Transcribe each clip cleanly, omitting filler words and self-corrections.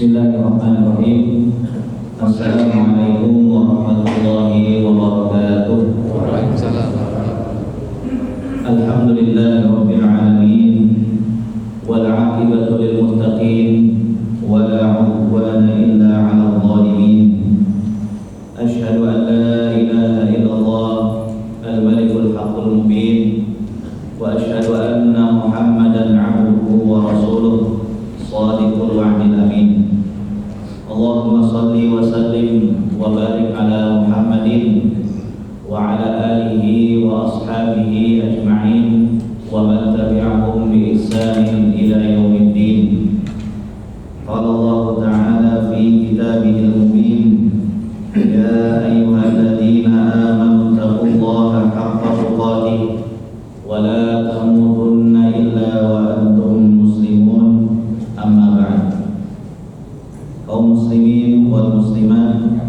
Bismillahirrahmanirrahim. Assalamualaikum warahmatullahi wabarakatuh. Waalaikumsalam. Alhamdulillahirabbil alamin wal 'aqibatu lil muttaqin wa la 'udwana illa 'alal zalimin. Asyhadu an la ilaha illallah al-malikul haqqul mubin wa asyhadu anna Muhammadan 'abduhu wa rasuluh shadiqul wa'dil amin. Allahumma salli wa sallim wa barik ala Muhammadin wa ala alihi wa ashabihi ajma'in wa man tabi'ahum bi ihsanin ila yaumiddin. Qala Allah ta'ala fi kitabihil mubin, ya ayyuhalladzina amanu taqullaha haqqa tuqatih wa la tamutunna illa wa antum muslimun. Amma ba'd. Kaum muslimin wal muslimat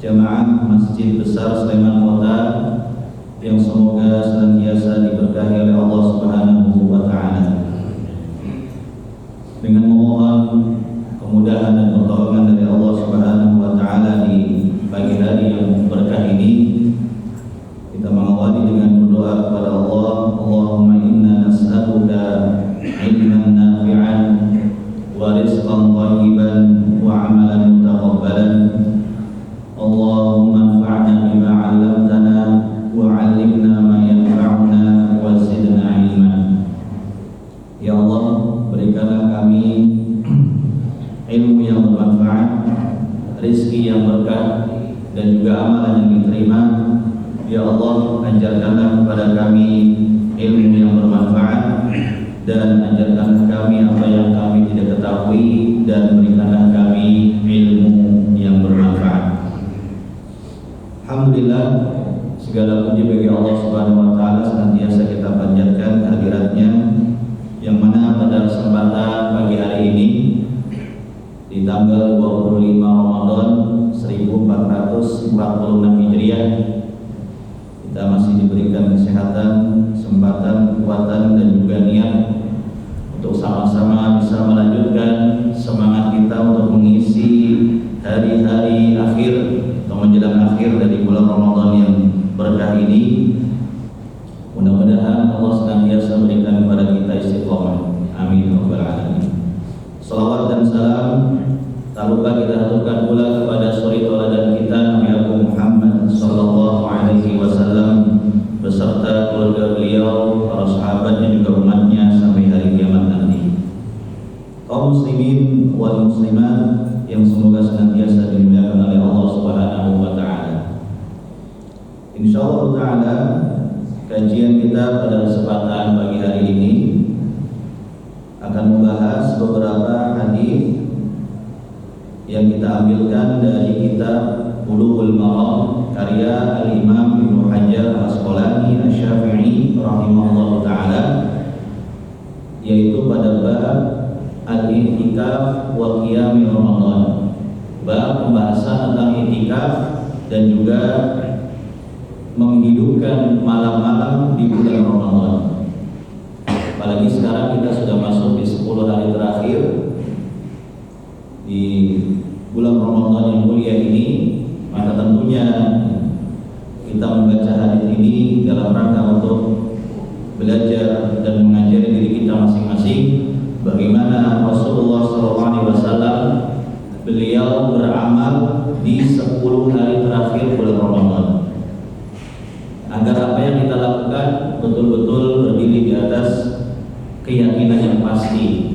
jamaah Masjid Besar Sleman Kota yang semoga senantiasa diberkahi oleh Allah Subhanahu wa taala. Dengan memohon kemudahan dan pertolongan dari Allah Subhanahu wa taala di pagi hari yang berkah ini, kita mengawali dengan berdoa kepada Allah. Allahumma inna nas'aluka ilman nafi'an wa rizqan thayyiban wa amalan mutaqabbalan. Allahumma anfa'na bima 'allamtana wa 'allimna ma yanfa'una wa zidna ilman. Ya Allah, berikanlah kami ilmu yang bermanfaat, rezeki yang berkah, dan juga amalan yang diterima. Ya Allah, ajarkanlah kepada kami ilmu yang bermanfaat, dan ajarkanlah kami apa yang kami tidak ketahui, dan berikanlah kami ilmu yang bermanfaat. Alhamdulillah, segala puji bagi Allah Subhanahu wa taala senantiasa kita panjatkan hadiratnya, yang mana pada kesempatan pagi hari ini di tanggal 25 Ramadan 1446 Hijriah, kita masih diberikan kesehatan, kesempatan, kekuatan, dan juga niat untuk sama-sama bisa melanjutkan semangat kita untuk mengisi hari-hari akhir atau menjelang akhir dari bulan Ramadan yang berkah ini. Mudah-mudahan Allah senantiasa berikan kepada kita istiqomah. Amin ya rabbal alamin. Salawat dan salam tak lupa kita aturkan pula kepada suri tauladan kita Nabi Abu Muhammad sallallahu alaihi wasallam beserta keluarga beliau, para sahabat dan juga umatnya sampai hari kiamat nanti. Kaum muslimin wal muslimat yang semoga senantiasa dimuliakan oleh Allah Subhanahu wa taala. Insyaallah taala kajian kita pada kesempatan pagi hari ini akan membahas beberapa hadis yang kita ambilkan dari kitab Bulughul Maram karya Al-Imam Ibnu Hajar Al-Asqalani Asy-Syafi'i rahimahullahu taala, yaitu pada bab al-i'tikaf wa qiyam Ramadan, bab pembahasan tentang i'tikaf dan juga menghidupkan malam-malam di bulan Ramadan. Apalagi sekarang kita sudah masuk di 10 hari terakhir di bulan Ramadan yang mulia ini, maka tentunya kita membaca hadis ini dalam rangka untuk belajar dan mengajari diri kita masing-masing bagaimana Rasulullah SAW beliau beramal di 10 hari terakhir bulan Ramadan, agar apa yang kita lakukan betul-betul berdiri di atas keyakinan yang pasti.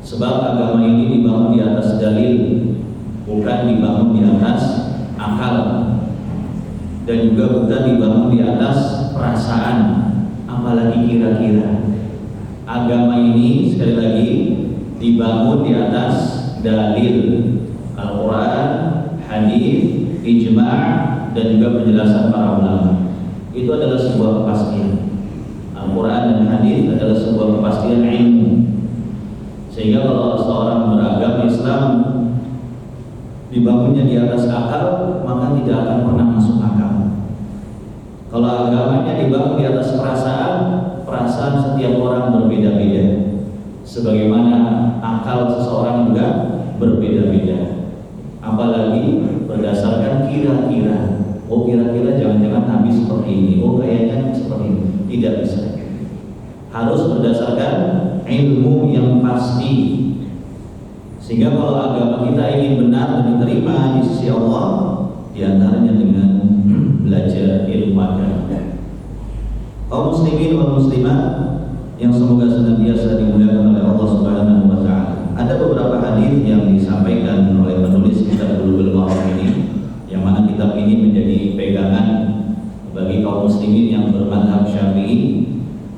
Sebab agama ini dibangun di atas dalil, bukan dibangun di atas akal, dan juga bukan dibangun di atas perasaan, apalagi kira-kira. Agama ini sekali lagi dibangun di atas dalil, Al-Quran, hadis, ijma', dan juga penjelasan para ulama. Itu adalah sebuah kepastian. Al-Quran dan hadis adalah sebuah kepastian ilmu. Sehingga kalau seorang beragama Islam dibangunnya di atas akal, maka tidak akan pernah masuk akal. Kalau agamanya dibangun di atas perasaan, perasaan setiap orang berbeda-beda. Sebagaimana akal seseorang juga berbeda-beda. Apalagi berdasarkan kira-kira. Oh, kira-kira jangan-jangan Nabi seperti ini. Oh, kayaknya seperti ini. Tidak bisa. Harus berdasarkan ilmu yang pasti. Sehingga kalau agama kita ingin benar dan diterima di sisi Allah, diantaranya dengan belajar ilmu agama. Kaum muslimin wal muslimat yang semoga senantiasa dimuliakan oleh Allah Subhanahu wa taala. Ada beberapa hadis yang disampaikan oleh penulis kitab Bulughul Maram ini, yang mana kitab ini menjadi pegangan bagi kaum muslimin yang bermadzhab Syafi'i,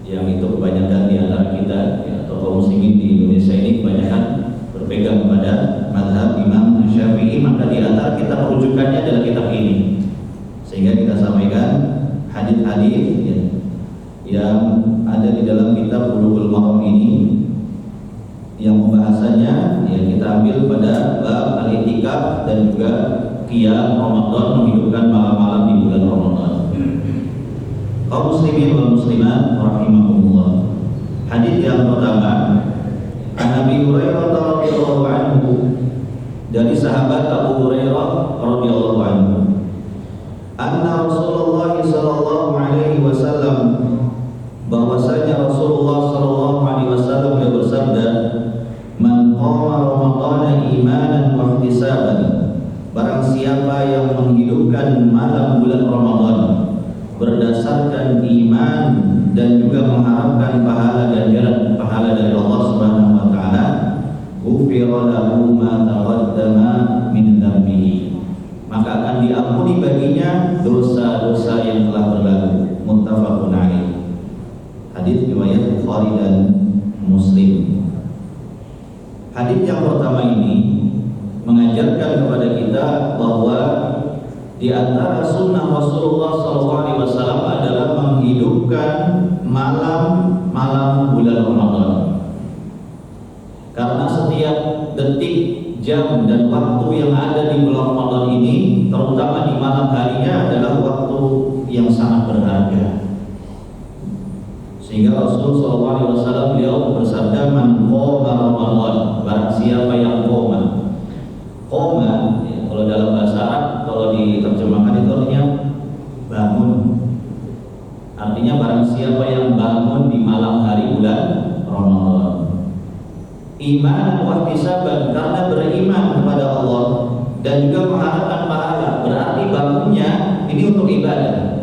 yang itu kebanyakan di antara kita atau kaum muslimin di Indonesia ini kebanyakan berpegang kepada mazhab Imam Syafi'i. Maka di antara kita rujukannya adalah kitab ini, sehingga kita sampaikan hadis-hadis yang ada di dalam kitab Bulughul Maram ini, yang pembahasannya ya kita ambil pada bab al-i'tikaf dan juga qiyam Ramadan, menghidupkan malam-malam di bulan Ramadan. Kaum muslimin wal muslimat rahimakumullah. Hadis yang pertama, An Abi Hurairah radhiyallahu anhu, dari sahabat Abu Hurairah radhiyallahu anhu, anna Rasulullah sallallahu alaihi wasallam, bahwasanya Rasulullah sallallahu alaihi wasallam beliau bersabda, man qama ramadhana imanan wa ihtisaban, barang siapa yang menghidupkan malam bulan Ramadan berdasarkan iman dan juga mengharapkan pahala ganjaran pahala dari Allah Subhanahu wa taala, ghufira lahu ma taqaddama min dhanbihi, maka akan diampuni baginya dosa-dosa yang telah berlalu. Muttafaqun alaih. Hadis riwayat Bukhari dan Muslim. Hadis yang pertama ini mengajarkan kepada kita bahwa di antara sunnah Rasulullah SAW adalah menghidupkan malam-malam bulan Ramadan. Karena setiap detik, jam dan waktu yang ada di bulan Ramadan ini, terutama di malam harinya, adalah waktu yang sangat berharga. Sehingga Rasulullah SAW beliau bersabda, man qoma Ramadan, barang siapa yang qoma. Qoma ya, kalau dalam bahasa Arab, kalau diterjemahkan itu artinya bangun. Artinya barang siapa yang bangun di malam hari bulan Ramadan, iman wa ihtisaban, karena beriman kepada Allah dan juga mengharapkan pahala. Berarti bangunnya ini untuk ibadah.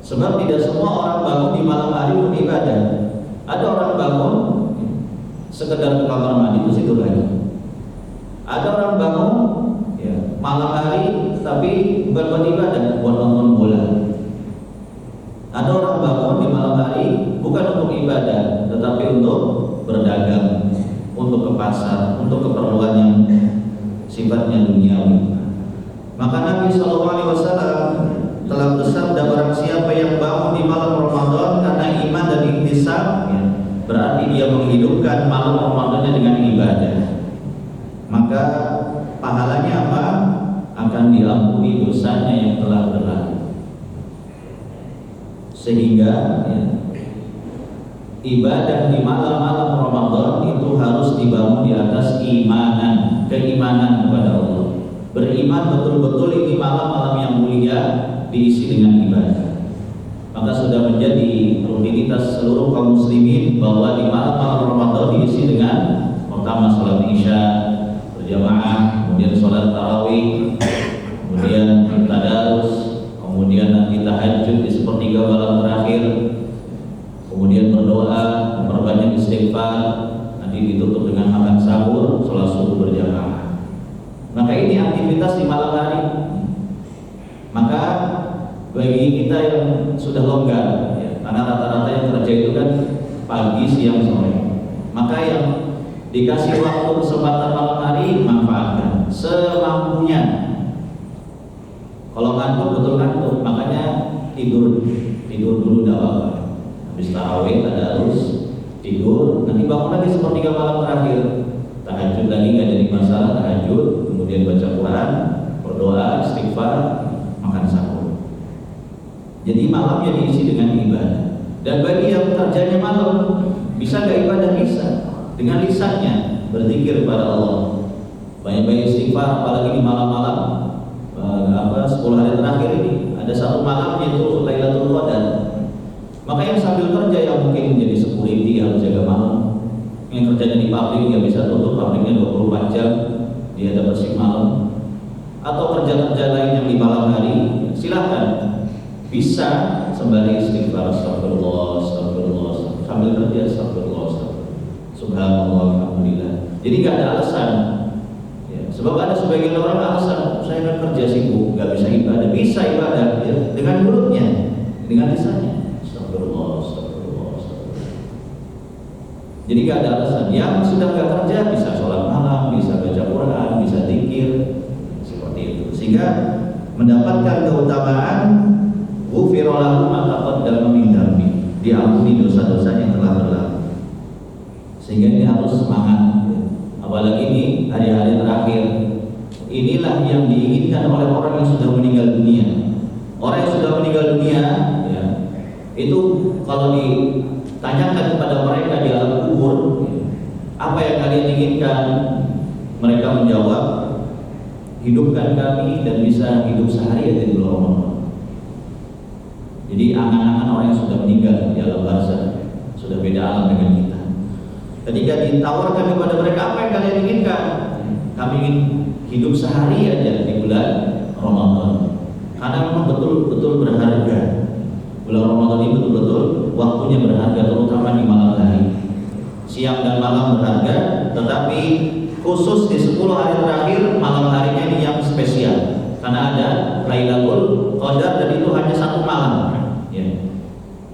Sebab tidak semua orang bangun di malam hari untuk ibadah. Ada orang bangun sekedar ke kamar mandi terus itu lagi. Ada orang bangun ya, malam hari tapi bukan buat ibadah, buat nonton bola. Ada orang bangun di malam hari bukan untuk ibadah, tetapi untuk berdagang, untuk ke pasar, untuk keperluan yang sifatnya duniawi. Maka Nabi SAW telah bersabda, barang siapa yang bangun di malam Ramadan karena iman dan ihtisab, ya, berarti dia menghidupkan malam Ramadannya dengan ibadah, maka pahalanya apa? Akan diampuni dosanya yang telah berlalu. Sehingga ya, ibadah di malam-malam Ramadan itu harus dibangun di atas keimanan kepada Allah. Beriman betul-betul ini malam-malam yang mulia diisi dengan ibadah. Maka sudah menjadi rutinitas seluruh kaum muslimin bahwa di malam-malam Ramadan diisi dengan pertama sholat isya berjamaah, kemudian sholat tarawih, kemudian tadarus, kemudian nanti tahajud di sepertiga malam terakhir, kemudian berdoa, memperbanyak istighfar, nanti ditutup dengan makan sahur, sholat subuh berjamaah. Maka ini aktivitas di malam hari. Maka bagi kita yang sudah longgar, ya, karena rata-rata yang kerja itu kan pagi, siang, sore, maka yang dikasih waktu kesempatan malam hari manfaatkan semampunya. Kalau ngantuk betul ngantuk, makanya tidur dulu dah apa. Habis tarawih, tadarus, tidur, nanti bangun lagi sepertiga malam terakhir, tahajud lagi nggak jadi masalah, tahajud, kemudian baca Quran, berdoa, istighfar, makan sahur. Jadi malamnya diisi dengan ibadah. Dan bagi yang kerjanya malam, bisa nggak ibadah? Bisa. Dengan lisannya berzikir kepada Allah. banyak-banyak istighfar, apalagi di malam-malam 10 hari terakhir ini. Ada satu malam yaitu Lailatul Qadar. Maka yang sambil kerja yang mungkin menjadi security harus jaga malam, yang kerjanya di pabrik nggak bisa tutup pabriknya 24 jam, dia ada bersih malam, atau kerja-kerja lain yang di malam hari, silahkan bisa sembari istighfar, astagfirullah, astagfirullah, sambil kerja, astagfirullah, subhanallah, alhamdulillah. Jadi nggak ada alasan. Ya, sebab ada sebagian orang alasan, saya kan kerja sibuk, nggak bisa ibadah. Bisa ibadah ya, dengan mulutnya, dengan lisannya. Jadi gak ada alasan. Yang sudah gak kerja bisa sholat malam, bisa baca Quran, bisa zikir, seperti itu. Sehingga mendapatkan keutamaan ghufira lahu ma taqaddama min dzambi, diampuni dosa-dosanya yang telah berlalu. Sehingga ini harus semangat. Apalagi ini hari-hari terakhir. Inilah yang diinginkan oleh orang yang sudah meninggal dunia. Orang yang sudah meninggal dunia ya, itu kalau ditanyakan kepada mereka di alam kubur, apa yang kalian inginkan? Mereka menjawab, hidupkan kami dan bisa hidup sehari di bulan Ramadan. Jadi angan-angan orang yang sudah meninggal di alam barzakh, sudah beda alam dengan kita. Ketika ditawarkan kepada mereka, apa yang kalian inginkan? Kami ingin hidup sehari aja di bulan Ramadan, karena memang betul-betul berharga. Bulan Ramadan ini betul-betul waktunya berharga, terutama di malam hari. Siang dan malam berharga, tetapi khusus di 10 hari terakhir malam harinya ini yang spesial, karena ada Lailatul Qadar dan itu hanya satu malam. Ya.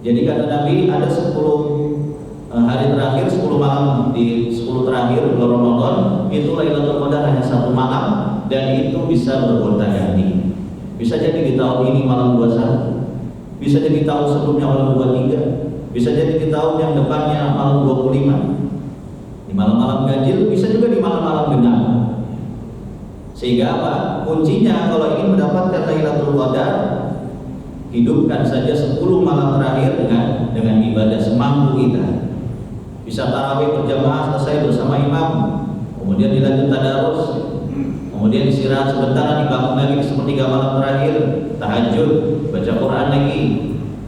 Jadi kata Nabi ada 10 hari terakhir, 10 malam di 10 terakhir bulan Ramadan itu Lailatul Qadar hanya satu malam dan itu bisa bergonta-ganti. Bisa jadi di tahun ini malam 21. Bisa jadi tahun sebelumnya malam 23, bisa jadi di tahun yang depannya malam 25. Di malam-malam ganjil, bisa juga di malam-malam genap. Sehingga apa? Kuncinya kalau ingin mendapatkan Lailatul Qadar, hidupkan saja 10 malam terakhir dengan ibadah semampu kita. Bisa tarawih berjamaah selesai bersama imam, kemudian dilanjut tadarus, kemudian istirahat sebentar, dibangun lagi di sepertiga malam terakhir, tahajud, baca Quran lagi,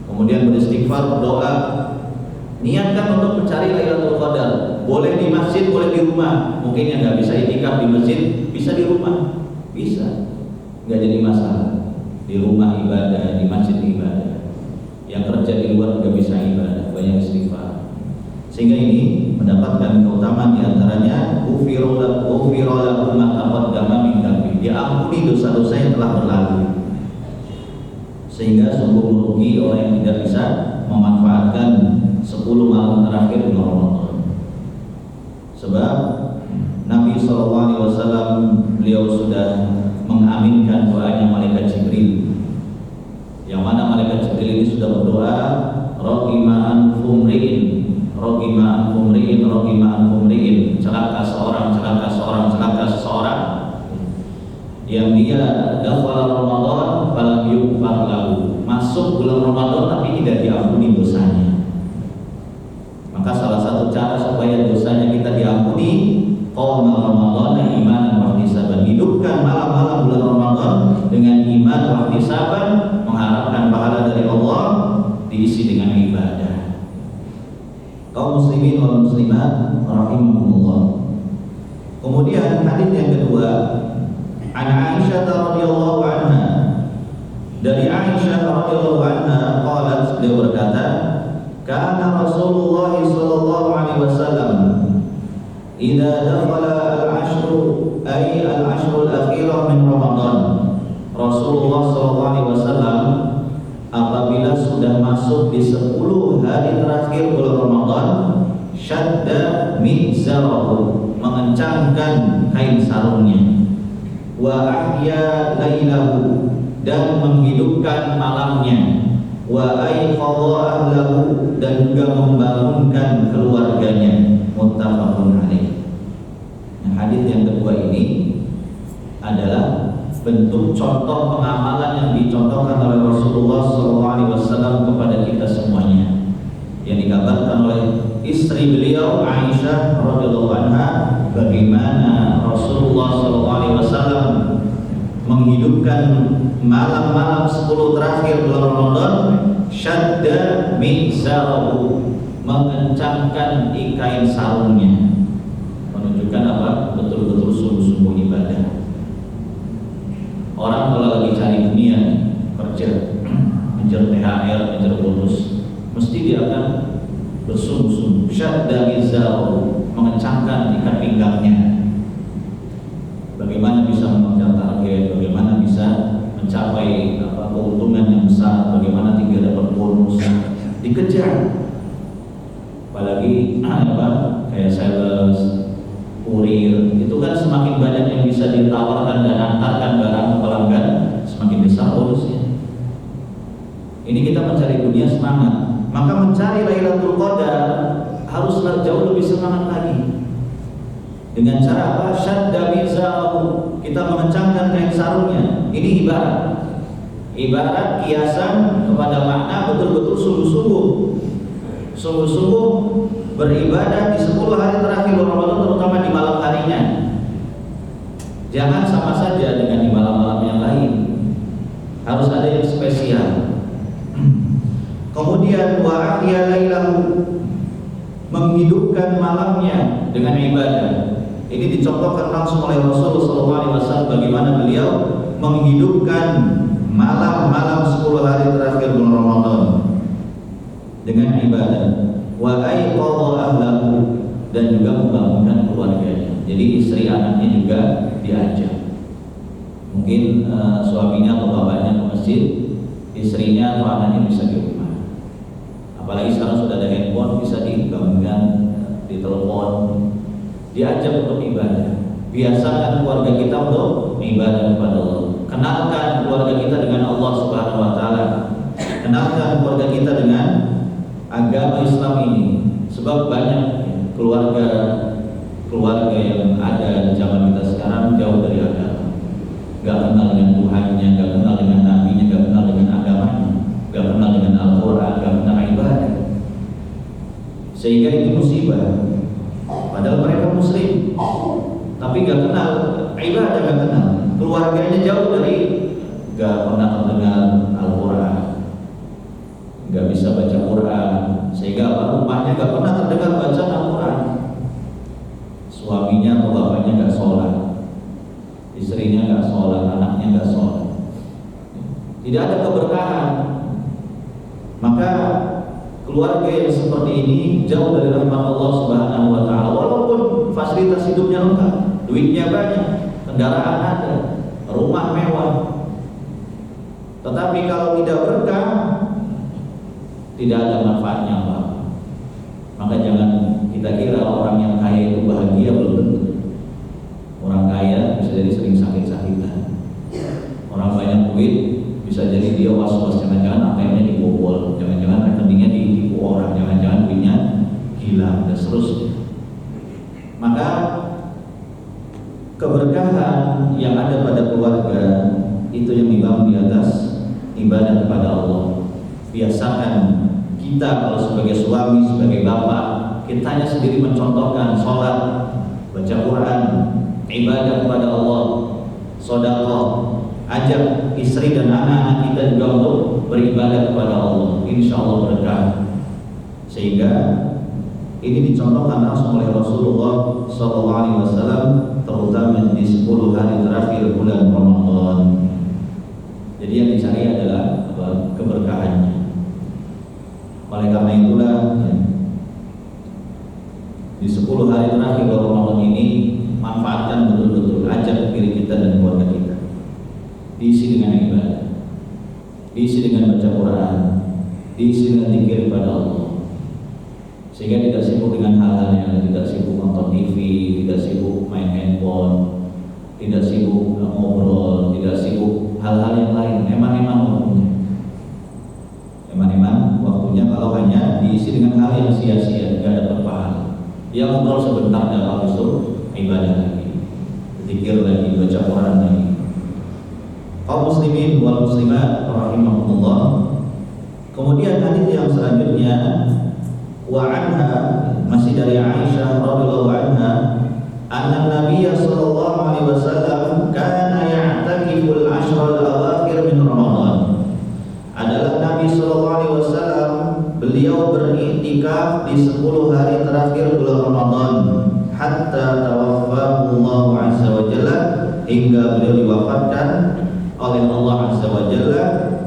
kemudian beristighfar, berdoa. Niatkan untuk mencari Lailatul Qadar. Boleh di masjid, boleh di rumah. Mungkin yang nggak bisa itikaf di masjid, bisa di rumah, bisa, nggak jadi masalah. Di rumah ibadah, di masjid ibadah. Yang kerja di luar juga bisa ibadah, banyak istighfar. Sehingga ini mendapatkan keutamaan diantaranya ghufira lahu ma taqaddama min dzambi, diampuni dosa-dosa yang telah berlalu. Sehingga sungguh merugi orang yang tidak bisa memanfaatkan 10 malam terakhir bulan Ramadan. Sebab Nabi SAW beliau sudah mengaminkan doanya malaikat Jibril, yang mana malaikat Jibril ini sudah berdoa, raqima'an fumri'in, raqima'an fumri'in, raqima'an fumri'in, celaka seorang, celaka seorang, celaka seseorang yang dia dakhala Ramadan falam yughfar lahu, masuk bulan Ramadan tapi tidak diampuni dosanya. Maka salah satu cara supaya dosanya kita diampuni, qoma Ramadan imanan wa ihtisaban, hidupkan malam-malam bulan Ramadan dengan iman wa ihtisaban, mengharapkan pahala dari Allah, diisi dengan ibadah. Kaum muslimin wal muslimat rahimakumullah. Kemudian hadis yang kedua, an Aisyah radhiyallahu anha, dari Aisyah radhiyallahu anha qalat, beliau berkata, kana Rasulullah sallallahu alaihi wasallam idza dakhala al-ashru ay al-ashru al-akhirah min Ramadan, Rasulullah sallallahu alaihi wasallam apabila sudah masuk di 10 hari terakhir bulan Ramadan, syadda mizarahu, mengencangkan kain sarungnya, wa ahya lailahu, dan menghidupkan malamnya, wa aiqadha ahlahu, dan juga membangunkan keluarganya. Muttafaqun alaih. Nah, hadis yang kedua ini adalah bentuk contoh pengamalan yang dicontohkan oleh Rasulullah SAW kepada kita semuanya, yang dikabarkan oleh istri beliau Aisyah radhiyallahu anha bagaimana Rasulullah SAW menghidupkan malam-malam 10 terakhir bulan Ramadan, syadda mizarahu, mengencangkan kain sarungnya, menunjukkan apa? Betul-betul sungguh-sungguh ibadah. Orang kalau lagi cari dunia, kerja, mengejar THR, mengejar bonus, mesti dia akan bersungguh-sungguh. Syadda mizarahu, mengencangkan ikat pinggangnya. Bagaimana bisa mengejar target, bagaimana bisa mencapai keuntungan yang besar, bagaimana tidak dapat bonus, dikejar. Apalagi kayak sales, kurir, itu kan semakin banyak yang bisa ditawarkan dan antarkan barang ke pelanggan, semakin besar bonusnya. Ini kita mencari dunia semangat, maka mencari Lailatul Qadar haruslah jauh lebih semangat lagi. Dengan cara apa? Syadda mizarahu, kita mengencangkan kain sarungnya. Ini ibarat kiasan kepada makna betul-betul sungguh-sungguh beribadah di 10 hari terakhir Ramadan, terutama di malam harinya. Jangan sama saja dengan di malam-malam yang lain, harus ada yang spesial. Kemudian wa ahya lailahu, menghidupkan malamnya dengan ibadah. Ini dicontohkan langsung oleh Rasulullah SAW bagaimana beliau menghidupkan malam-malam 10 hari terakhir bulan Ramadan dengan ibadah. Wa aiqadha ahlahu, dan juga membangunkan keluarganya. Jadi istri anaknya juga diajak. Mungkin suaminya atau bapaknya ke masjid, istrinya atau anaknya bisa di rumah. Apalagi sekarang sudah ada handphone, bisa dibangunkan, ditelepon, diajak untuk ibadah. Biasakan keluarga kita untuk ibadah kepada Allah. Kenalkan keluarga kita dengan Allah Subhanahu wa taala. Kenalkan keluarga kita dengan agama Islam ini. Sebab banyak keluarga yang ada di zaman kita sekarang jauh dari agama. Gak kenal dengan Tuhannya, gak kenal dengan nabinya, gak kenal dengan agamanya, gak kenal dengan Al-Qur'an, gak kenal ibadah. Sehingga itu musibah. Padahal mereka muslim, tapi gak kenal ibadah, gak kenal. Keluarganya jauh dari, gak pernah mendengar Al-Quran, gak bisa baca Quran, sehingga rumahnya gak pernah terdengar baca Al-Quran. Suaminya atau bapaknya gak sholat, istrinya gak sholat, anaknya gak sholat. Tidak ada keberkahan. Maka keluarga yang seperti ini jauh dari rahmat Allah Subhanahu wa taala. Walaupun fasilitas hidupnya lengkap, duitnya banyak, kendaraan ada, rumah mewah, tetapi kalau tidak berkah, tidak ada manfaatnya apa. Maka jangan kita kira orang yang kaya itu bahagia, belum tentu. Orang kaya bisa jadi sering sakit-sakitan. Orang banyak duit bisa jadi dia was-was, jangan-jangan ATM-nya dibobol, jangan-jangan rekeningnya ditipu orang, jangan-jangan duitnya hilang, dan seterusnya. Maka keberkahan yang ada pada keluarga itu yang dibangun di atas ibadah kepada Allah. Biasakan kita kalau sebagai suami, sebagai bapak, kitanya sendiri mencontohkan sholat, baca Quran, ibadah kepada Allah, sedekah, ajak istri dan anak-anak kita juga untuk beribadah kepada Allah. Insya Allah berkah. Sehingga ini dicontohkan langsung oleh Rasulullah SAW, terutama di 10 hari terakhir bulan Ramadan. Jadi yang dicari adalah keberkahannya. Oleh karena itulah di 10 hari terakhir bulan Ramadan ini manfaatkan betul-betul, ajak diri kita dan keluarga kita. Diisi dengan ibadah, diisi dengan baca Quran, diisi dengan zikir kepada Allah. Sehingga tidak sibuk dengan hal-hal yang tidak sibuk nonton TV, tidak sibuk main handphone, tidak sibuk ngobrol, tidak sibuk hal-hal yang lain. Eman-eman waktunya. Eman-eman waktunya kalau hanya diisi dengan hal yang sia-sia, tidak dapat pahala. Ya ngobrol sebentar dalam itu ibadah lagi, zikir lagi, baca Quran lagi. Kaum muslimin wal muslimat rahimahumullah. Kemudian hadis yang selanjutnya wa anha masih dari Aisyah radhiyallahu anha, anna Nabiy sallallahu alaihi wasallam kana ya'takiful ashral awakhir min Ramadan. Adalah Nabi sallallahu alaihi wasallam, beliau beriktikaf di 10 hari terakhir bulan Ramadan hatta tawaffahu Allah azza wa jalla, hingga beliau diwafatkan oleh Allah azza wa jalla.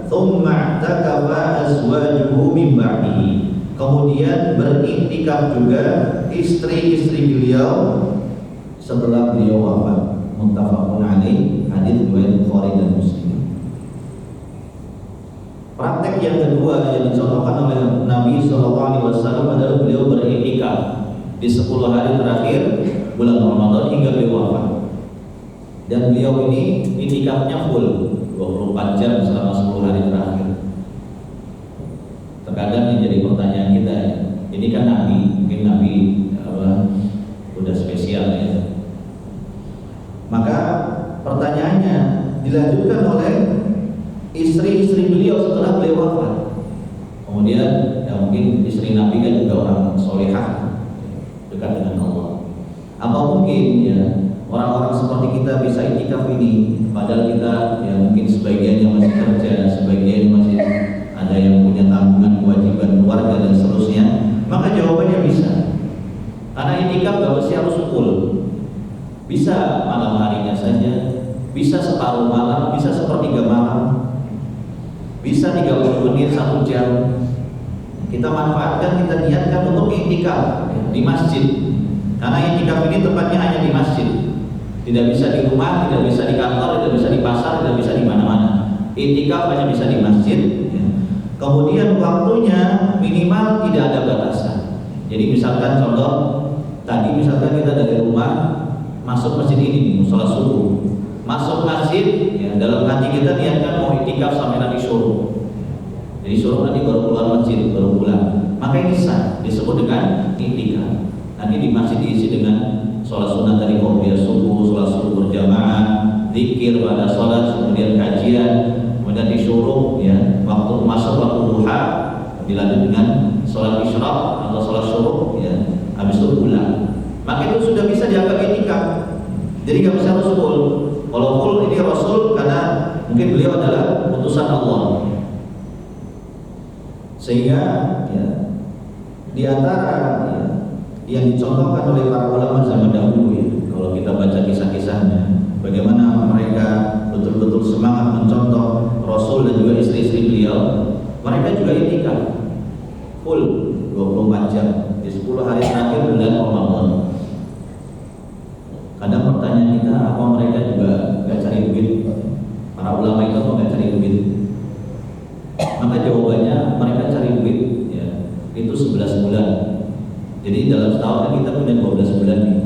Thumma i'takafa azwajuhu min ba'dihi. Kemudian beriktikaf juga istri-istri beliau setelah beliau wafat. Muttafaqun alaih, hadis riwayat Bukhari dan Muslim. Praktek yang kedua yang dicontohkan oleh Nabi SAW adalah beliau beriktikaf di 10 hari terakhir bulan Ramadan hingga beliau wafat. Dan beliau ini iktikafnya full 24 jam selama 10 hari terakhir. Terkadang yang jadi pertanyaan kita, ini kan Nabi, mungkin Nabi udah spesial ya. Maka pertanyaannya dilanjutkan oleh istri-istri beliau setelah beliau wafat. Kemudian ya mungkin istri Nabi kan juga orang solehah, dekat dengan Allah. Apa mungkin ya orang-orang seperti kita bisa iktikaf ini, padahal kita ya mungkin sebagiannya masih kerja, sebagian masih ada yang punya tanggungan kewajiban keluarga dan seterusnya? Maka jawabannya bisa. Karena iktikaf gak mesti harus full. Bisa malam harinya saja, bisa separuh malam, bisa sepertiga malam, bisa 30 menit, 1 jam. Kita manfaatkan, kita niatkan untuk iktikaf di masjid. Karena iktikaf ini tempatnya hanya di masjid. Tidak bisa di rumah, tidak bisa di kantor, tidak bisa di pasar, tidak bisa di mana-mana. Iktikaf hanya bisa di masjid. Kemudian waktunya minimal tidak ada batasan. Jadi misalkan contoh tadi, misalkan kita dari rumah masuk masjid ini, musola subuh, masuk masjid, ya, dalam hati kita niatkan mau iktikaf sampai nanti suruh. Jadi suruh nanti baru keluar masjid, baru pulang. Maka ini sah, disebut dengan iktikaf. Nanti di masjid diisi dengan sholat sunat dari qobliyah subuh, sholat subuh berjamaah, zikir pada sholat, kemudian kajian, kemudian disuruh ya waktu masuk waktu duha, dilanjut dengan sholat isyraq atau sholat syuruk, ya habis itu pulang. Maka itu sudah bisa dianggap iktikaf. Jadi nggak bisa harus full. Kalau full ini Rasul karena mungkin beliau adalah utusan Allah. Sehingga ya, di antara ya, yang dicontohkan oleh para ulama zaman dahulu ya, kalau kita baca kisah-kisahnya, bagaimana mereka betul-betul semangat mencontoh Rasul dan juga istri-istri beliau. Mereka juga iktikaf full 24 jam di 10 hari terakhir bulan Ramadan. Kadang pertanyaan kita, apa mereka juga gak cari duit? Para ulama itu apa gak cari duit? Maka jawabannya mereka cari duit ya, itu 11 bulan. Jadi dalam setahun kan kita punya 12 bulan nih.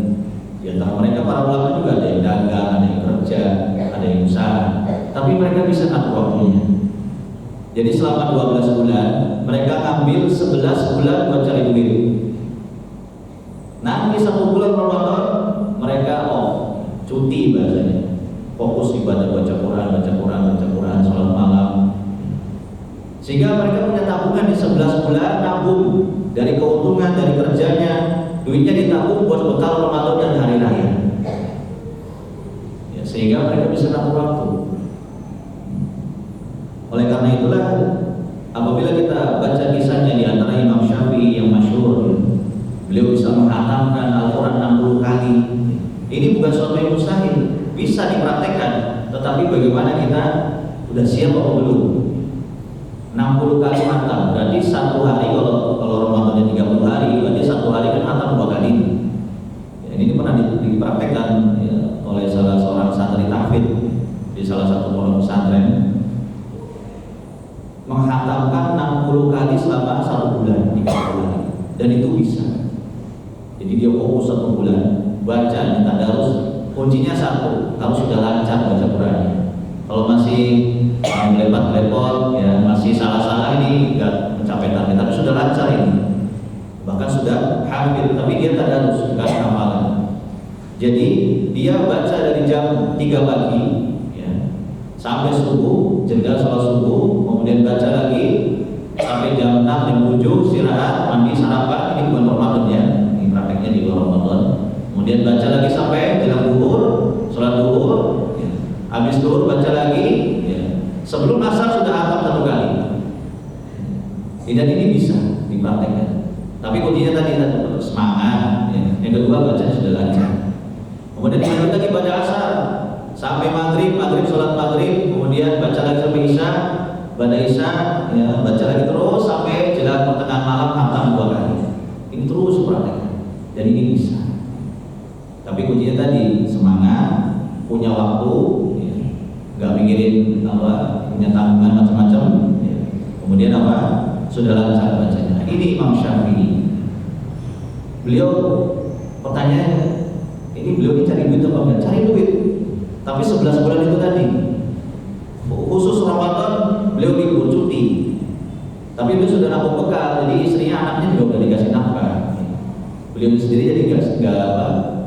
Di antara mereka para ulama juga ada yang dagang, ada yang kerja, ada yang usaha. Tapi mereka bisa atur waktunya. Jadi selama 12 bulan mereka ambil 11 bulan buat cari duit. Nanti 1 bulan Ramadan mereka cuti bahasanya, fokus ibadah, baca Quran, sholat malam. Sehingga mereka punya tabungan di 11 bulan, nabung dari keuntungan dari kerjanya, duitnya ditabung buat bekal Ramadan dan hari raya. Ya, sehingga mereka bisa atur waktu. Oleh karena itulah apabila kita baca kisahnya di antara Imam Syafi'i yang masyhur, beliau bisa menghatamkan Al-Quran 60 kali. Ini bukan suatu yang mustahil, bisa dipraktekkan. Tetapi bagaimana kita sudah siap atau belum? 60 kali hatam, berarti 1 hari kalau Ramadannya 30 hari, berarti 1 hari kan hatam 2 kali. Ya, ini pernah dipraktekkan ya, oleh salah seorang santri tahfidz di salah satu pondok pesantren, menghatamkan 60 kali selama 1 bulan, 30 hari, dan itu bisa. Jadi dia fokus 1 bulan baca, tadarus. Kuncinya satu, harus sudah lancar baca Qurannya. Kalau masih melepat-lepat, ya masih salah-salah, ini nggak mencapai target. Tapi sudah lancar ini, bahkan sudah hampir. Tapi dia tadarus, bukan hafalan. Jadi dia baca dari jam 3 pagi, ya, sampai subuh, jeda sholat subuh, kemudian baca lagi sampai jam 6, jam 7, istirahat, mandi, sarapan. Ini bukan Ramadan ya. bulan Ramadan. Kemudian baca lagi sampai jelang duhur, sholat duhur, ya. Habis duhur baca lagi, ya. Sebelum asar sudah hafal 1 kali. Dan ini bisa dipraktekkan. Tapi kuncinya tadi tetap semangat. Ya. Yang kedua baca sudah lancar. Kemudian dilanjut lagi pada asar sampai maghrib sholat maghrib, kemudian baca lagi sampai isya, pada isya, ya, baca lagi terus sampai jelang pertengahan malam hatam 2 kali. Ini terus praktekkan. Dan ini bisa. Tapi kuncinya tadi semangat, punya waktu, ya. Gak mikirin apa, punya tanggungan macam-macam, ya. Kemudian apa, sudah lancar bacanya. Ini Imam Syafi'i. Beliau pertanyaannya, ini beliau ini cari duit apa enggak? Cari duit. Tapi 11 bulan itu tadi, khusus Ramadan beliau libur cuti. Tapi beliau sudah nabung bekal, jadi istrinya anaknya juga udah dikasih nafkah. Beliau sendiri jadi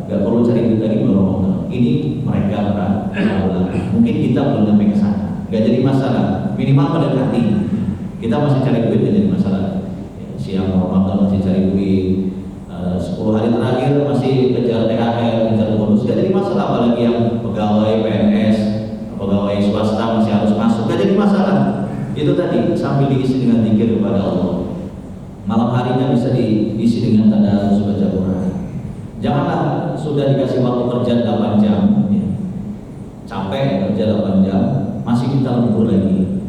nggak perlu cari duit lagi bulan Ramadan. Ini mereka mungkin kita belum sampai ke sana. Nggak jadi masalah. Minimal mendekati. Kita masih cari duit nggak jadi masalah. Siang Ramadan masih cari duit. 10 hari terakhir masih kejar THR, kejar bonus. Nggak jadi masalah. Apalagi yang pegawai PNS, pegawai swasta masih harus masuk. Nggak jadi masalah. Itu tadi sambil diisi dengan zikir kepada Allah. Malam harinya bisa diisi dengan tanda baca Quran. Janganlah sudah dikasih waktu kerja 8 jam, ya. Capek kerja 8 jam, masih kita lembur lagi.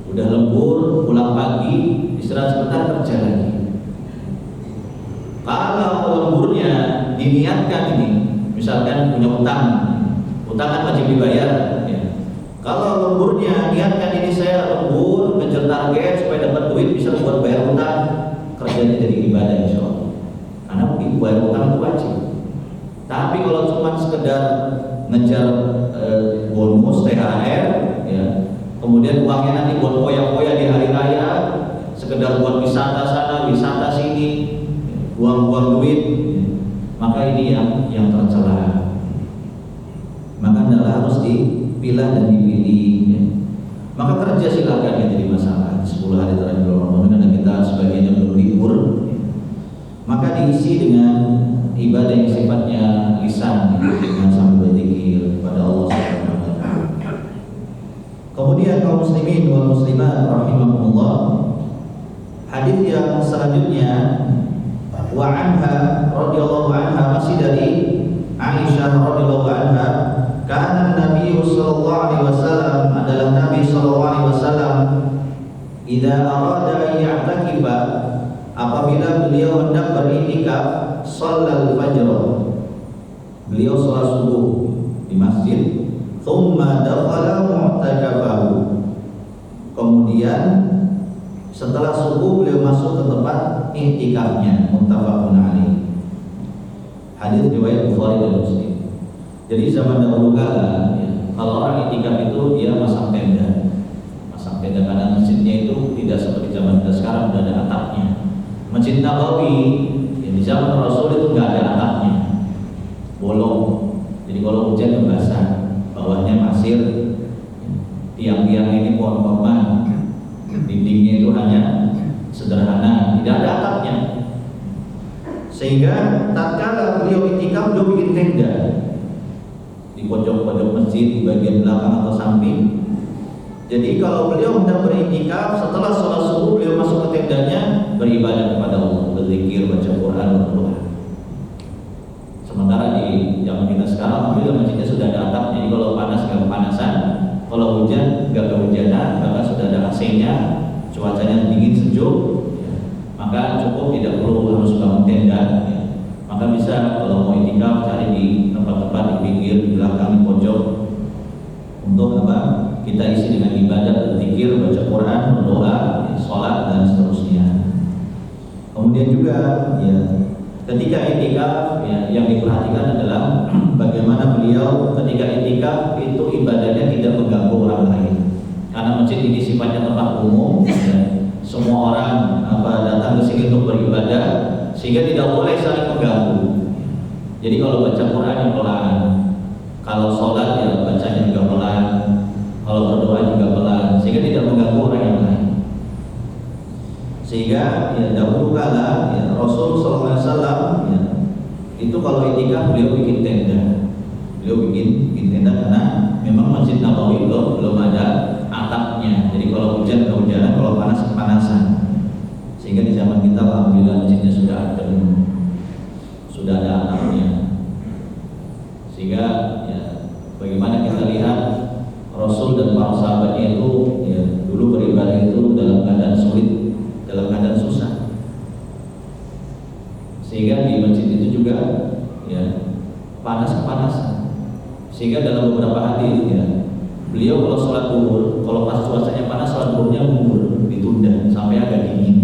Udah lembur, pulang pagi, istirahat sebentar, kerja lagi. Kalau lemburnya diniatkan ini, misalkan punya utang kan wajib dibayar, ya. Kalau lemburnya niatkan ini saya lembur, kejar target supaya dapat duit bisa buat bayar utang, kerjanya jadi ibadah insya Allah. Karena bayar utang itu wajib. Tapi kalau cuma sekedar ngejar bonus THR, ya, kemudian uangnya nanti buat poya-poya di hari raya, sekedar buat wisata sana, wisata sini, buang-buang duit, ya, maka ini yang tercela. Maka adalah harus dipilah dan dipilih, ya. Maka kerja silakan, yang jadi masalah 10 hari terakhir Ramadan karena kita sebagiannya belum libur, ya. Maka diisi dengan ibadah yang sifatnya lisan, ya, dengan sambil berzikir kepada Allah Subhanahu wa taala. Kemudian kaum muslimin wal muslimat rahimahumullah, hadis yang selanjutnya wa anha radhiyallahu anha, masih dari Aisyah radhiyallahu anha, karena Nabi sallallahu alaihi wasallam, adalah Nabi sallallahu alaihi wasallam, idza arada an ya'takifa, apabila beliau hendak beriktikaf, shallal fajr, beliau salat subuh di masjid, thumma dakhala mu'takafahu, kemudian setelah subuh beliau masuk ke tempat iktikafnya, muttafaqun alaih. Hadis riwayat Bukhari dan Muslim. Jadi zaman dahulu kala, ya, kalau orang iktikaf itu dia masang tenda karena masjidnya itu tidak seperti zaman kita sekarang sudah ada atapnya. Masjid Nabawi yang di zaman Rasul itu nggak ada atapnya, bolong. Jadi kalau hujan basah, bawahnya pasir, tiang-tiang ini pohon-pohonan, dindingnya itu hanya sederhana, tidak ada atapnya. Sehingga tatkala beliau iktikaf, beliau bikin tenda di pojok-pojok masjid, di bagian belakang atau samping. Jadi kalau beliau hendak beriktikaf, setelah sholat subuh beliau masuk ke tendanya, beribadah kepada Allah, berzikir, baca Quran, berdoa. Sementara di zaman kita sekarang, alhamdulillah masjidnya sudah ada atap, jadi kalau panas nggak kepanasan, kalau hujan nggak kehujanan, maka sudah ada AC-nya, cuacanya dingin sejuk, ya, maka cukup, tidak perlu harus bangun tenda, ya. Maka bisa kalau mau iktikaf cari di tempat-tempat di pinggir, di belakang, di pojok, untuk apa? Kita isi dengan ibadah, berzikir, baca Quran, berdoa, ya, sholat dan seterusnya. Kemudian juga, ya, ketika iktikaf, ya, yang diperhatikan adalah bagaimana beliau ketika iktikaf itu ibadahnya tidak mengganggu orang lain. Karena masjid ini sifatnya tempat umum, ya, semua orang datang ke sini untuk beribadah, sehingga tidak boleh saling mengganggu. Jadi kalau baca Quran yang pelan, kalau sholat ya bacanya juga pelan, kalau berdoa juga pelan, sehingga tidak mengganggu orang yang lain. Sehingga ya dahulu kala, ya, Rasul SAW, ya, itu kalau itikaf beliau bikin tenda. Beliau bikin tenda karena memang Masjid Nabawi belum ada atapnya. Jadi kalau hujan kehujanan, kalau panas kepanasan. Sehingga di zaman kita alhamdulillah masjidnya sudah ada atapnya. Sehingga ya, bagaimana kita lihat Rasul dan para sahabatnya itu ya, dulu beribadah itu dalam keadaan sulit, dalam keadaan susah. Sehingga di masjid itu juga ya panas-kepanasan. Sehingga dalam beberapa hadis ya, beliau kalau sholat zuhur, kalau pas cuacanya panas sholat zuhurnya mundur, ditunda sampai agak dingin.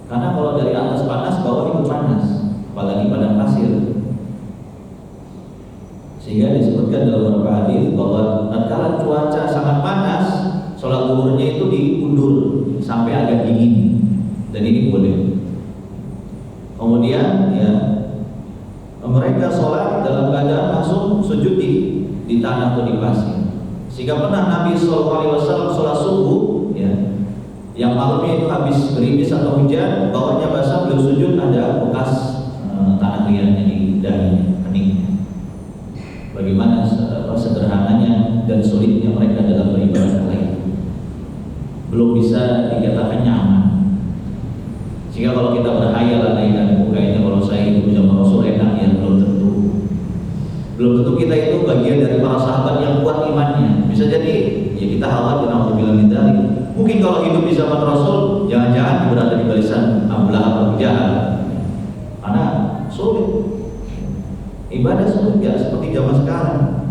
Karena kalau dari atas panas, bawah itu panas, apalagi padang pasir. Sehingga disebutkan dalam beberapa hadis bahwa tatkala cuaca sangat panas, sholat zuhurnya itu diundur sampai agak dingin, dan ini boleh. Kemudian ya, mereka sholat dalam keadaan langsung sujud di tanah atau di pasir. Sehingga pernah Nabi SAW sholat subuh ya, yang malamnya itu habis gerimis atau hujan, bawahnya basah, beliau sujud ada bekas tanah liatnya di dahinya, keningnya. Bagaimana sederhananya dan sulitnya mereka dalam beribadah lain, belum bisa dikatakan nyaman. Sehingga kalau kita berhayal andaikan kayaknya kalau saya hidup zaman Rasul enak, ya belum tentu kita itu bagian dari para sahabat yang kuat imannya. Bisa jadi ya kita khawatir naudzubillah min dzalik. Mungkin kalau hidup di zaman Rasul jangan-jangan berada di barisan Abu Lahab atau Jahal. Karena sulit. Ibadah sulit ya seperti zaman sekarang.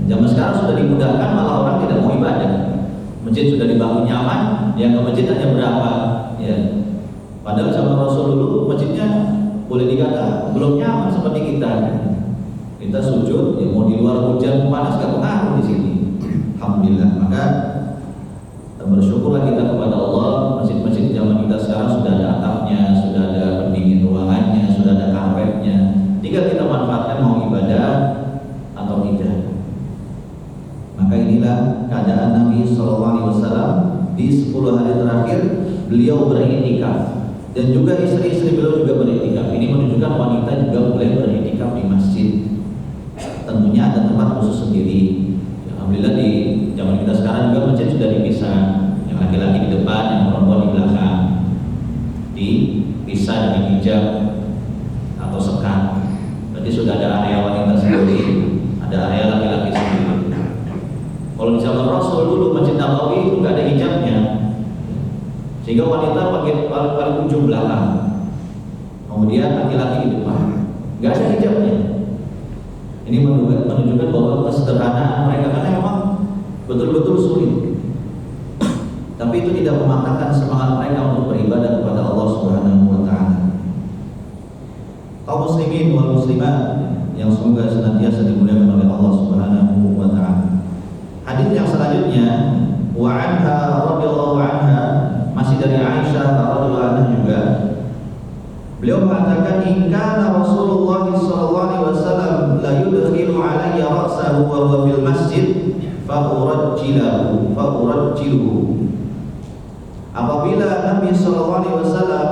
Zaman sekarang sudah dimudahkan, malah orang tidak mau ibadah. Masjid sudah dibangun nyaman, yang ke masjid hanya berapa ya. Padahal zaman Rasul dulu masjidnya boleh dikata belum nyaman seperti kita. Kita sujud, ya mau di luar hujan panas gak pengaruh di sini. Alhamdulillah. Maka bersyukurlah kita kepada Allah. Masjid-masjid zaman kita sekarang sudah ada atapnya, sudah ada pendingin ruangannya, sudah ada karpetnya. Tinggal kita manfaatkan mau ibadah atau tidak. Maka inilah keadaan Nabi SAW di 10 hari terakhir beliau beriktikaf. Dan juga istri-istri beliau juga beriktikaf. Ini menunjukkan wanita juga boleh beriktikaf di masjid. Tentunya ada tempat khusus sendiri. Alhamdulillah di zaman kita sekarang juga masjid sudah dipisah. Yang laki-laki di depan, yang perempuan di belakang. Dipisah dengan hijab atau sekat. Berarti sudah ada area wanita sendiri, ada area laki-laki sendiri. Kalau di zaman Rasul dulu Masjid Nabawi itu nggak ada hijabnya. Sehingga wanita paling ujung belakang, kemudian laki-laki di depan, nggak ada hijabnya. Ini menunjukkan bahwa kesederhanaan mereka, karena memang betul-betul sulit. Tapi itu tidak mematahkan semangat mereka untuk beribadah kepada Allah Subhanahu wa Ta'ala. Kaum muslimin wal muslimat yang semoga senantiasa dimuliakan oleh Allah Subhanahu wa Ta'ala. Hadis yang selanjutnya, wa anha radhiyallahu anha, masih dari Aisyah radhiyallahu anha juga. Beliau mengatakan, "In kana Rasulullah sallallahu alaihi wasallam la yudkhilu alayya ra'sahu wa huwa fil masjid fa urajjiluhu." Apabila Nabi sallallahu alaihi wasallam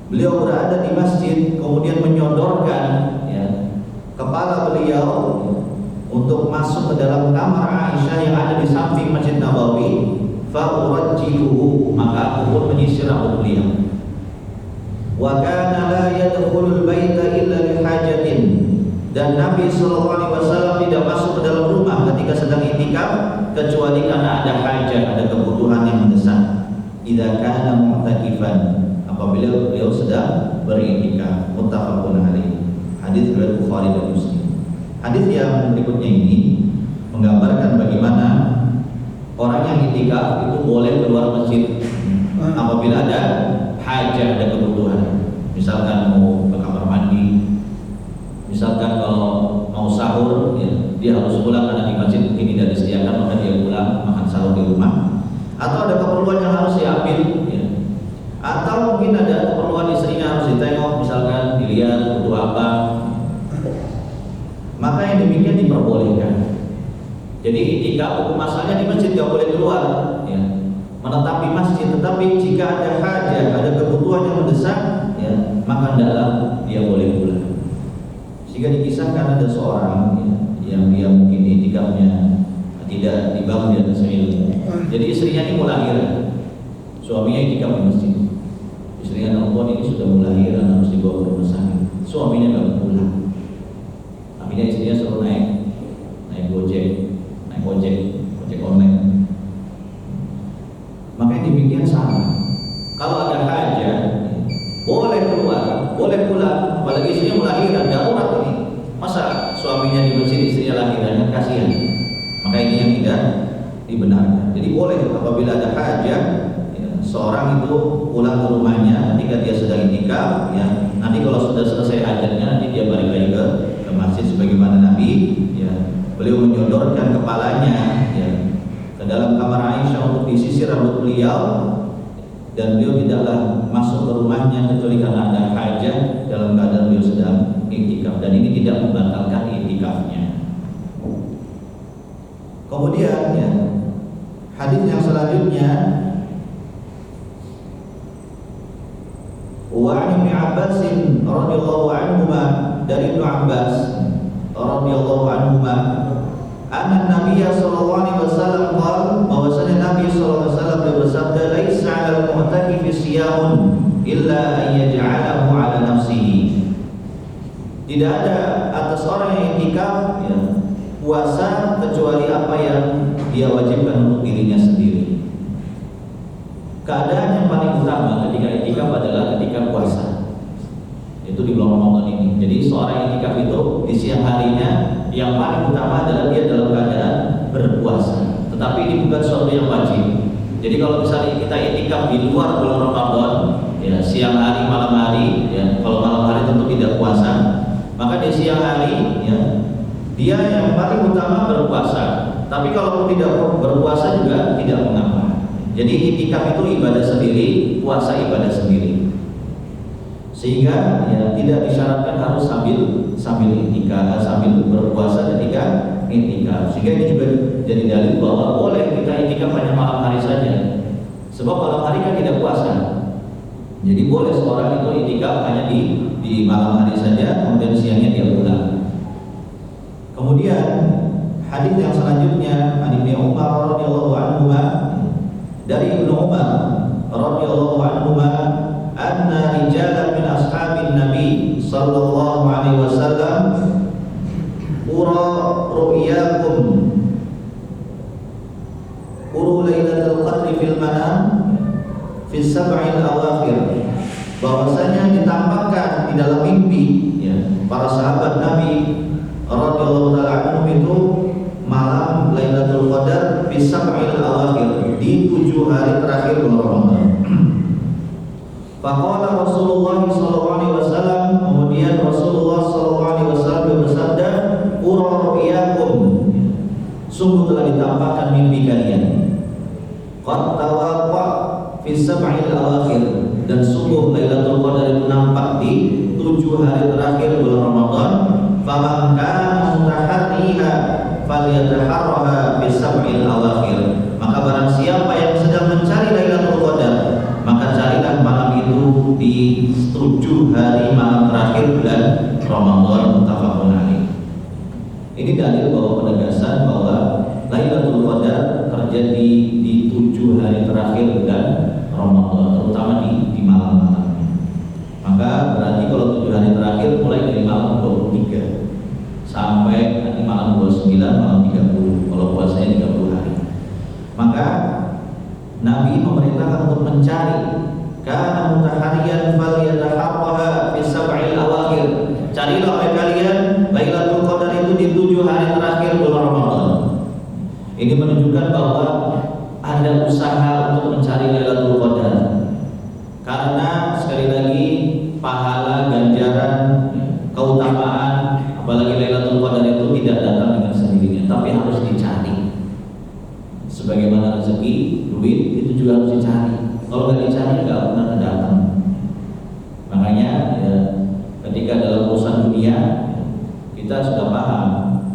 beliau berada di masjid, kemudian menyodorkan ya, kepala beliau untuk masuk ke dalam kamar Aisyah yang ada di samping Masjid Nabawi, fa urajjiluhu, maka aku pun menyisir rambut beliau. Wa kana la yadkhulul baita illa li hajatin, dan Nabi sallallahu alaihi wasallam tidak masuk ke dalam rumah ketika sedang i'tikaf kecuali karena ada hajat, ada kebutuhan yang mendesak. Idza kana mu'takifan, apabila beliau sedang beriktikaf. Muttafaqun alaih. Hadis riwayat Bukhari dan Muslim. Hadis yang berikutnya ini menggambarkan bagaimana orang yang i'tikaf itu boleh keluar masjid apabila ada hajat, ada kebutuhan. Misalkan mau ke kamar mandi, misalkan kalau mau sahur ya, dia harus pulang karena di masjid mungkin tidak disediakan, maka dia pulang makan sahur di rumah. Atau ada keperluan yang harus diambil ya. Atau mungkin ada keperluan istrinya harus ditengok, misalkan dilihat butuh apa, maka yang demikian diperbolehkan. Jadi i'tikaf hukum asalnya di masjid, tidak boleh keluar ya, menetap di masjid. Tetapi jika ada hajat, ada kebutuhan yang mendesak ya, maka hendaklah dia boleh pulang. Sehingga dikisahkan ada seorang yang dia mungkin itikafnya tidak dibangun di atas ilmu. Jadi istrinya ini mau lahiran, suaminya itikaf di masjid. Istrinya nelfon, ini sudah mau lahiran, harus dibawa ke rumah sakit. Suaminya nggak mau pulang. Akhirnya istrinya suruh naik ojek online. Makanya demikian sama. Kalau ada hajat, boleh keluar, boleh pulang. Apalagi istrinya melahirkan, darurat ini. Masa suaminya di masjid, istrinya lahiran, kan kasihan. Maka ini yang tidak dibenarkan. Jadi boleh apabila ada hajat, seorang itu pulang ke rumahnya ketika dia sedang itikaf. Nanti kalau sudah selesai hajatnya, nanti dia balik lagi ke masjid sebagaimana Nabi. Beliau menyodorkan kepalanya ke dalam kamar Aisyah untuk disisir rambut beliau, dan beliau tidaklah masuk ke rumahnya kecuali karena ada hajat dalam keadaan beliau sedang iktikaf, dan ini tidak membatalkan iktikafnya. Kemudian hadis yang selanjutnya, wa Ibnu Abbas radhiyallahu anhu, dari Ibnu Abbas radhiyallahu anhu, anna Nabi sallallahu alaihi wasallam qala, bahwasanya Nabi sallallahu alaihi wasallam bersabda, laisa 'alal mu'takifi siyamun illa an yaj'alahu 'ala nafsihi. Tidak ada atas orang yang iktikaf puasa kecuali apa yang dia wajibkan untuk dirinya sendiri. Keadaan yang paling utama ketika iktikaf adalah ketika puasa, yaitu di bulan Ramadan ini. Jadi seorang iktikaf itu di siang harinya yang paling utama adalah dia dalam keadaan berpuasa. Tetapi ini bukan sesuatu yang wajib. Jadi kalau misalnya kita iktikaf di luar bulan Ramadan, siang hari, malam hari, kalau malam hari tentu tidak puasa, maka di siang hari dia yang paling utama berpuasa. Tapi kalau tidak berpuasa juga tidak mengapa. Jadi iktikaf itu ibadah sendiri, puasa ibadah sendiri. Sehingga tidak disyaratkan harus sambil iktikaf, sambil berpuasa ketika iktikaf. Sehingga ini juga jadi dalil bahwa boleh kita iktikaf hanya malam hari saja. Sebab malam hari kan tidak puasa. Jadi boleh seorang itu iktikaf hanya di malam hari saja, kemudian siangnya dia pulang. Kemudian hadis yang selanjutnya, Ibnu Umar radhiyallahu anhu, dari Ibnu Umar radhiyallahu anhu, anna rijalan min ashabin Nabi sallallahu alaihi wasallam ura ru'yakum uru lailatul qadri fil manam fi sab'il awakhir, bahwasanya ditampakkan di dalam mimpi para sahabat Nabi radhiyallahu ta'ala anhum itu malam Lailatul Qadar fi sab'il awakhir, di 7 hari terakhir bulan Ramadan. Faqala Rasulullah sallallahu alaihi wasallam, kemudian Rasulullah sallallahu alaihi wasallam bersabda, ura ru'yakum, sungguh telah ditampakkan mimpi kalian. Qad tawaqqa fi sab'il awakhir, dan sungguh Lailatul Qadar itu nampak di 7 hari terakhir bulan Ramadan. Faman kana mutaharriha falyataharraha fi sab'il awakhir, maka barang siapa yang sedang mencari Lailatul Qadar, maka carilah malam itu di 7 hari malam terakhir bulan Ramadan, muttafaqun alaih. Ini dalil bahwa penegasan bahwa Lailatul Qadar terjadi di 7 hari terakhir bulan Ramadan, terutama di malam-malamnya. Maka berarti kalau 7 hari terakhir mulai dari malam 23 sampai nanti malam 29, malam 30, kalau puasanya 30 hari. Maka Nabi memerintahkan untuk mencari, kana mutahariyan falyataharraha fi sab'il awakhir, carilah oleh kalian Lailatul Qadar itu di 7 hari terakhir bulan Ramadan. Ini menunjukkan bahwa ada usaha untuk mencari Lailatul Qadar, karena sekali lagi pahala, ganjaran, keutamaan, apalagi Lailatul Qadar itu tidak datang dengan sendirinya, tapi harus dicari. Sebagaimana rezeki, duit itu juga harus dicari. Kalau nggak dicari nggak benar datang. Makanya ketika dalam urusan dunia kita sudah paham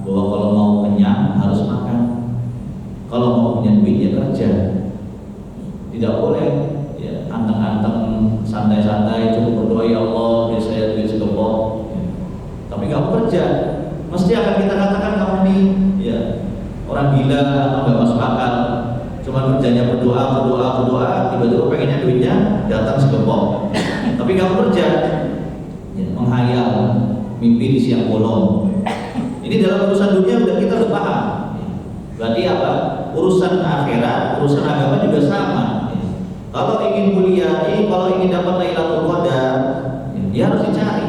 bahwa kalau mau kenyang harus makan, kalau mau punya duit ya kerja. Tidak boleh anteng-anteng santai-santai cukup berdoa, ya Allah kerja, mesti akan kita katakan kamu nih ya orang gila atau nggak masuk akal. Cuma kerjanya berdoa, tiba-tiba pengennya duitnya datang segepok. Tapi kamu kerja, ya, menghayal, mimpi di siang bolong. Ini dalam urusan dunia udah kita udah paham. Berarti apa? Urusan akhirat, urusan agama juga sama. Kalau ingin mulia, kalau ingin dapat Lailatul Qadar, dia harus dicari.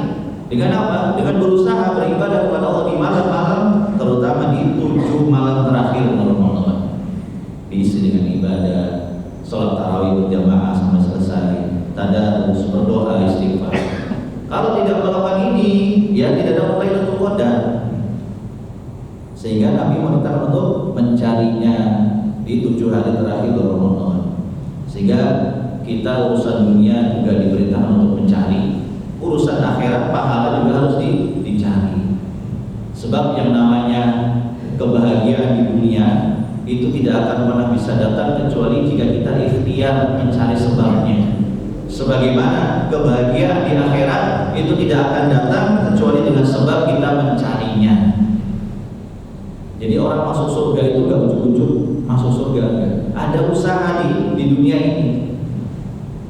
Dengan apa? Dengan berusaha beribadah kepada Allah di malam-malam, terutama di 7 malam terakhir Ramadan. Diisi dengan ibadah, sholat tarawih berjamaah sampai selesai, tadarus, berdoa, istighfar. Kalau tidak melakukan ini, ya tidak dapat Lailatul Qadar. Sehingga Nabi meminta untuk mencarinya di 7 hari terakhir Ramadan. Sehingga kita urusan dunia juga diperintahkan untuk mencari. Urusan akhirat pahala juga harus dicari. Sebab yang namanya kebahagiaan di dunia itu tidak akan pernah bisa datang kecuali jika kita ikhtiar mencari sebabnya. Sebagaimana kebahagiaan di akhirat itu tidak akan datang kecuali dengan sebab kita mencarinya. Jadi orang masuk surga itu gak ujuk-ujuk masuk surga, enggak. Ada usaha di dunia ini.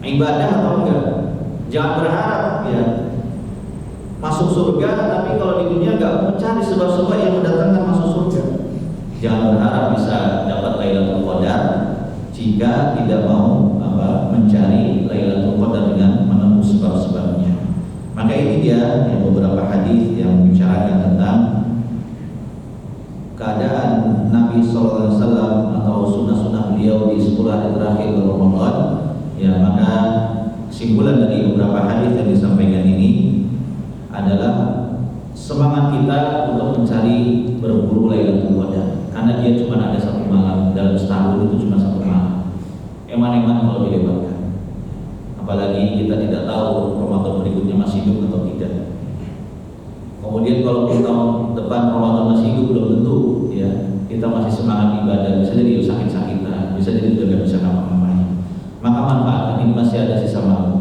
Ibadah atau enggak? Jangan berharap ya masuk surga, tapi kalau di dunia gak mencari sebab-sebab yang mendatangkan masuk surga. Jangan berharap bisa dapat Lailatul Qadar jika tidak mau mencari Lailatul Qadar dengan menempuh sebab-sebabnya. Maka ini dia yang beberapa hadis yang membicarakan tentang keadaan Nabi SAW atau sunnah-sunnah beliau di 10 hari terakhir Ramadan. Ya, maka kesimpulan dari beberapa hadis yang disampaikan ini adalah semangat kita untuk mencari berburu Lailatul Qadar. Karena dia cuma ada 1 malam dalam setahun, itu cuma 1 malam. Eman-eman kalau dilewatkan. Apalagi kita tidak tahu Ramadan berikutnya masih hidup atau tidak. Kemudian kalau tahun depan Ramadan masih hidup belum tentu ya. Kita masih semangat ibadah, bisa jadi sakit-sakitan, bisa jadi sudah tidak bisa ngapa-ngapain. Maka manfaatkan ini masih ada sisa malam.